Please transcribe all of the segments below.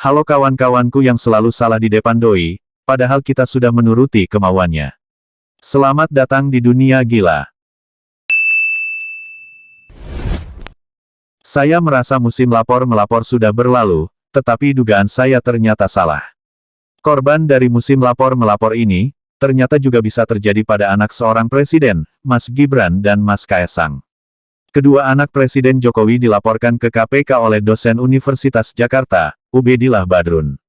Halo kawan-kawanku yang selalu salah di depan doi, padahal kita sudah menuruti kemauannya. Selamat datang di dunia gila. Saya merasa musim lapor-melapor sudah berlalu, tetapi dugaan saya ternyata salah. Korban dari musim lapor-melapor ini, ternyata juga bisa terjadi pada anak seorang presiden, Mas Gibran dan Mas Kaesang. Kedua anak Presiden Jokowi dilaporkan ke KPK oleh dosen Universitas Jakarta, Ubedillah Badrun.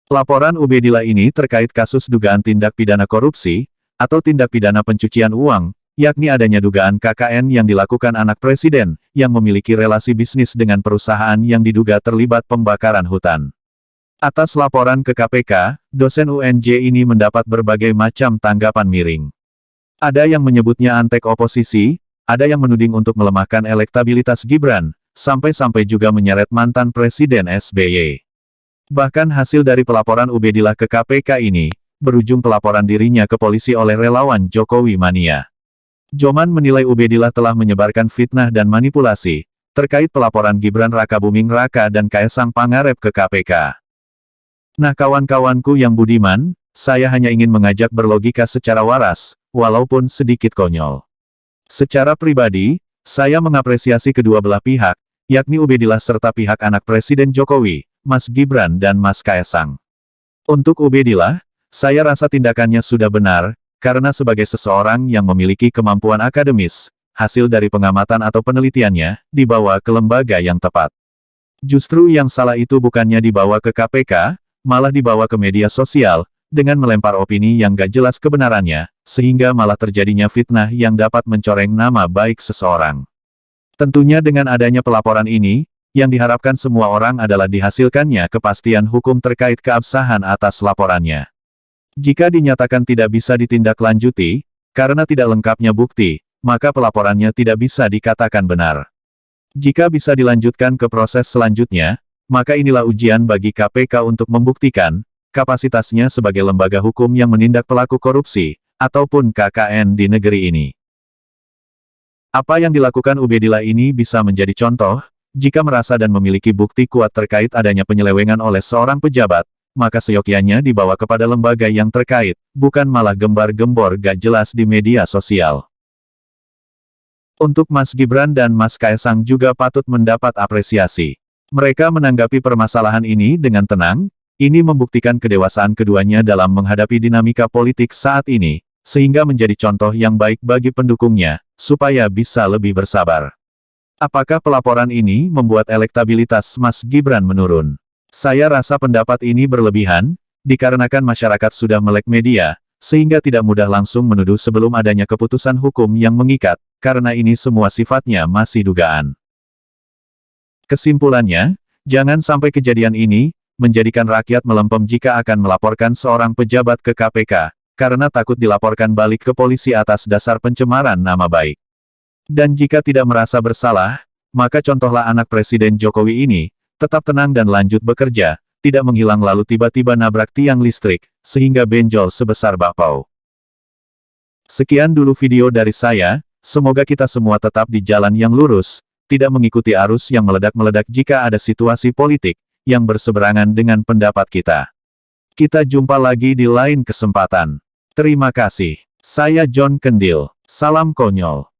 Laporan Ubedillah ini terkait kasus dugaan tindak pidana korupsi, atau tindak pidana pencucian uang, yakni adanya dugaan KKN yang dilakukan anak presiden, yang memiliki relasi bisnis dengan perusahaan yang diduga terlibat pembakaran hutan. Atas laporan ke KPK, dosen UNJ ini mendapat berbagai macam tanggapan miring. Ada yang menyebutnya antek oposisi, ada yang menuding untuk melemahkan elektabilitas Gibran, sampai-sampai juga menyeret mantan Presiden SBY. Bahkan hasil dari pelaporan Ubedillah ke KPK ini, berujung pelaporan dirinya ke polisi oleh relawan Jokowi Mania. Joman menilai Ubedillah telah menyebarkan fitnah dan manipulasi, terkait pelaporan Gibran Rakabuming Raka dan Kaesang Pangarep ke KPK. Nah kawan-kawanku yang budiman, saya hanya ingin mengajak berlogika secara waras, walaupun sedikit konyol. Secara pribadi, saya mengapresiasi kedua belah pihak, yakni Ubedillah serta pihak anak Presiden Jokowi, Mas Gibran dan Mas Kaesang. Untuk Ubedillah, saya rasa tindakannya sudah benar, karena sebagai seseorang yang memiliki kemampuan akademis, hasil dari pengamatan atau penelitiannya, dibawa ke lembaga yang tepat. Justru yang salah itu bukannya dibawa ke KPK, malah dibawa ke media sosial, dengan melempar opini yang gak jelas kebenarannya, sehingga malah terjadinya fitnah yang dapat mencoreng nama baik seseorang. Tentunya dengan adanya pelaporan ini, yang diharapkan semua orang adalah dihasilkannya kepastian hukum terkait keabsahan atas laporannya. Jika dinyatakan tidak bisa ditindaklanjuti, karena tidak lengkapnya bukti, maka pelaporannya tidak bisa dikatakan benar. Jika bisa dilanjutkan ke proses selanjutnya, maka inilah ujian bagi KPK untuk membuktikan kapasitasnya sebagai lembaga hukum yang menindak pelaku korupsi, ataupun KKN di negeri ini. Apa yang dilakukan Ubedillah ini bisa menjadi contoh, jika merasa dan memiliki bukti kuat terkait adanya penyelewengan oleh seorang pejabat, maka seyogyanya dibawa kepada lembaga yang terkait, bukan malah gembar-gembor gak jelas di media sosial. Untuk Mas Gibran dan Mas Kaesang juga patut mendapat apresiasi. Mereka menanggapi permasalahan ini dengan tenang. Ini membuktikan kedewasaan keduanya dalam menghadapi dinamika politik saat ini, sehingga menjadi contoh yang baik bagi pendukungnya, supaya bisa lebih bersabar. Apakah pelaporan ini membuat elektabilitas Mas Gibran menurun? Saya rasa pendapat ini berlebihan, dikarenakan masyarakat sudah melek media, sehingga tidak mudah langsung menuduh sebelum adanya keputusan hukum yang mengikat, karena ini semua sifatnya masih dugaan. Kesimpulannya, jangan sampai kejadian ini menjadikan rakyat melempem jika akan melaporkan seorang pejabat ke KPK, karena takut dilaporkan balik ke polisi atas dasar pencemaran nama baik. Dan jika tidak merasa bersalah, maka contohlah anak Presiden Jokowi ini, tetap tenang dan lanjut bekerja, tidak menghilang lalu tiba-tiba nabrak tiang listrik, sehingga benjol sebesar bakpao. Sekian dulu video dari saya, semoga kita semua tetap di jalan yang lurus, tidak mengikuti arus yang meledak-meledak jika ada situasi politik yang berseberangan dengan pendapat kita. Kita jumpa lagi di lain kesempatan. Terima kasih. Saya John Kendil. Salam konyol.